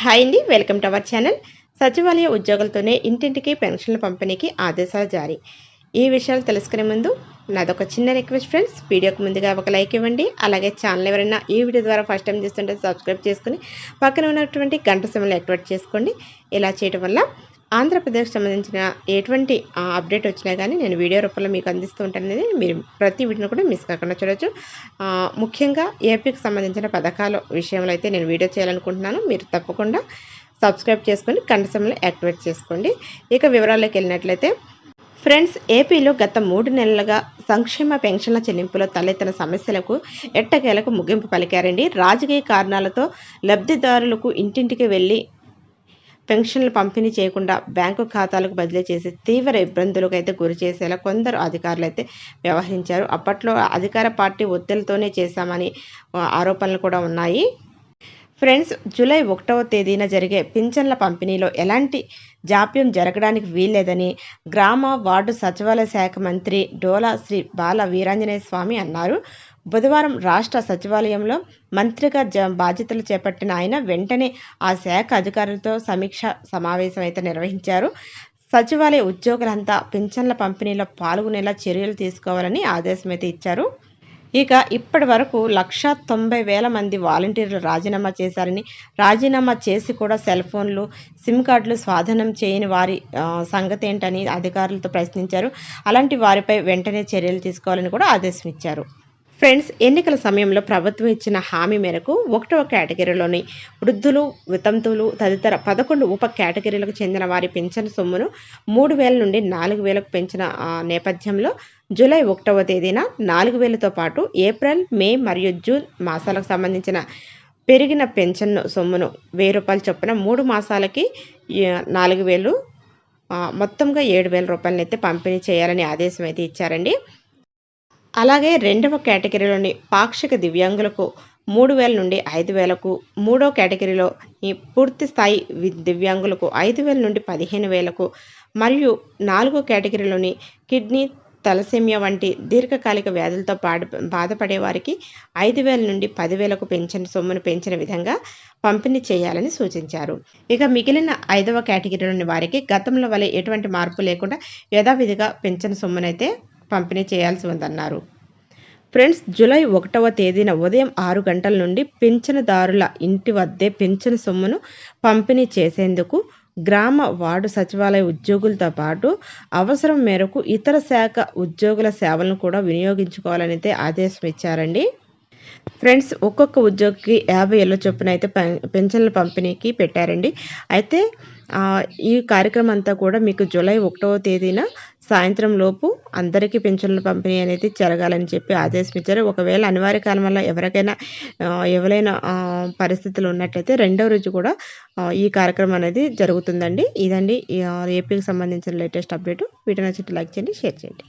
Hi అండి, welcome to our channel. సచివాలయ ఉద్యోగులతోనే ఇంటింటికి పెన్షన్ల పంపిణీకి ఆదేశాలు జారీ. ఈ విషయాలు తెలుసుకునే ముందు నాదొక చిన్న రిక్వెస్ట్ ఫ్రెండ్స్, వీడియోకి ముందుగా ఒక లైక్ ఇవ్వండి. అలాగే ఛానల్ ఎవరైనా ఈ వీడియో ద్వారా ఫస్ట్ టైం చూస్తుంటే సబ్స్క్రైబ్ చేసుకుని పక్కన ఉన్నటువంటి గంట సింబల్ యాక్టివేట్ చేసుకోండి. ఇలా చేయడం వల్ల ఆంధ్రప్రదేశ్ సంబంధించిన ఎటువంటి అప్డేట్ వచ్చినా కానీ నేను వీడియో రూపంలో మీకు అందిస్తూ ఉంటాననేది మీరు ప్రతి వీడియోను కూడా మిస్ కాకుండా చూడొచ్చు. ముఖ్యంగా ఏపీకి సంబంధించిన పథకాల విషయంలో అయితే నేను వీడియో చేయాలనుకుంటున్నాను. మీరు తప్పకుండా సబ్స్క్రైబ్ చేసుకొని గంట సింబల్ యాక్టివేట్ చేసుకోండి. ఇక వివరాల్లోకి వెళ్ళినట్లయితే ఫ్రెండ్స్, ఏపీలో గత 3 నెలలుగా సంక్షేమ పెన్షన్ల చెల్లింపులో తలెత్తిన సమస్యలకు ఎట్టకేలకు ముగింపు పలికారండి. రాజకీయ కారణాలతో లబ్ధిదారులకు ఇంటింటికి వెళ్లి పెన్షన్లు పంపిణీ చేయకుండా బ్యాంకు ఖాతాలకు బదిలీ చేసి తీవ్ర ఇబ్బందులకు అయితే గురి చేసేలా కొందరు అధికారులు అయితే వ్యవహరించారు. అప్పట్లో అధికార పార్టీ ఒత్తిడితోనే చేశామని ఆరోపణలు కూడా ఉన్నాయి. ఫ్రెండ్స్, జూలై 1వ తేదీన జరిగే పింఛన్ల పంపిణీలో ఎలాంటి జాప్యం జరగడానికి వీల్లేదని గ్రామ వార్డు సచివాలయ శాఖ మంత్రి డోలా శ్రీ బాల వీరాంజనేయ స్వామి అన్నారు. బుధవారం రాష్ట్ర సచివాలయంలో మంత్రిగా బాధ్యతలు చేపట్టిన ఆయన వెంటనే ఆ శాఖ అధికారులతో సమీక్ష సమావేశం అయితే నిర్వహించారు. సచివాలయ ఉద్యోగులంతా పింఛన్ల పంపిణీలో పాల్గొనేలా చర్యలు తీసుకోవాలని ఆదేశం అయితే ఇచ్చారు. ఇక ఇప్పటి వరకు 1,90,000 మంది వాలంటీర్లు రాజీనామా చేశారని, రాజీనామా చేసి కూడా సెల్ ఫోన్లు, సిమ్ కార్డులు స్వాధీనం చేయని వారి సంగతి ఏంటని అధికారులతో ప్రశ్నించారు. అలాంటి వారిపై వెంటనే చర్యలు తీసుకోవాలని కూడా ఆదేశం ఇచ్చారు. ఫ్రెండ్స్, ఎన్నికల సమయంలో ప్రభుత్వం ఇచ్చిన హామీ మేరకు 1వ కేటగిరీలోని వృద్ధులు, వితంతువులు తదితర 11 ఉప కేటగిరీలకు చెందిన వారి పింఛను సొమ్మును 3,000 నుండి 4,000కు పెంచిన నేపథ్యంలో జూలై 1వ తేదీన 4,000తో పాటు ఏప్రిల్, మే మరియు జూన్ మాసాలకు సంబంధించిన పెరిగిన పెన్షన్ సొమ్మును ₹1,000 చొప్పున 3 మాసాలకి 4,000 మొత్తంగా ₹7,000 అయితే పంపిణీ చేయాలని ఆదేశం అయితే ఇచ్చారండి. అలాగే 2వ కేటగిరీలోని పాక్షిక దివ్యాంగులకు 3,000 నుండి 5,000కు, 3వ కేటగిరీలో ఈ పూర్తి స్థాయి దివ్యాంగులకు 5,000 నుండి 15,000కు మరియు 4వ కేటగిరీలోని కిడ్నీ, తలసేమియా వంటి దీర్ఘకాలిక వ్యాధులతో బాధపడే వారికి 5,000 నుండి 10,000కు పెన్షన్ సొమ్మును పెంచిన విధంగా పంపిణీ చేయాలని సూచించారు. ఇక మిగిలిన 5వ కేటగిరీలోని వారికి గతంలో వలె ఎటువంటి మార్పు లేకుండా యథావిధిగా పెన్షన్ సొమ్మునైతే పంపిణీ చేయాల్సి ఉందన్నారు. ఫ్రెండ్స్, జూలై 1వ తేదీన ఉదయం 6 గంటల నుండి పింఛనుదారుల ఇంటి వద్దే పింఛను సొమ్మును పంపిణీ చేసేందుకు గ్రామ వార్డు సచివాలయ ఉద్యోగులతో పాటు అవసరం మేరకు ఇతర శాఖ ఉద్యోగుల సేవలను కూడా వినియోగించుకోవాలని అయితే ఆదేశం ఇచ్చారండి. ఫ్రెండ్స్, ఒక్కొక్క ఉద్యోగికి 50 ఏళ్ల చొప్పున అయితే పెన్షన్ల పంపిణీకి పెట్టారండి. అయితే ఈ కార్యక్రమం అంతా కూడా మీకు జూలై 1వ తేదీన సాయంత్రం లోపు అందరికీ పెన్షన్ల పంపిణీ అనేది జరగాలని చెప్పి ఆదేశం ఇచ్చారు. ఒకవేళ అనివార్య కారణం వల్ల ఎవరైనా పరిస్థితులు ఉన్నట్లయితే 2వ రోజు కూడా ఈ కార్యక్రమం అనేది జరుగుతుందండి. ఇదండి ఏపీకి సంబంధించిన లేటెస్ట్ అప్డేట్. వీడియో నచ్చితే లైక్ చేయండి, షేర్ చేయండి.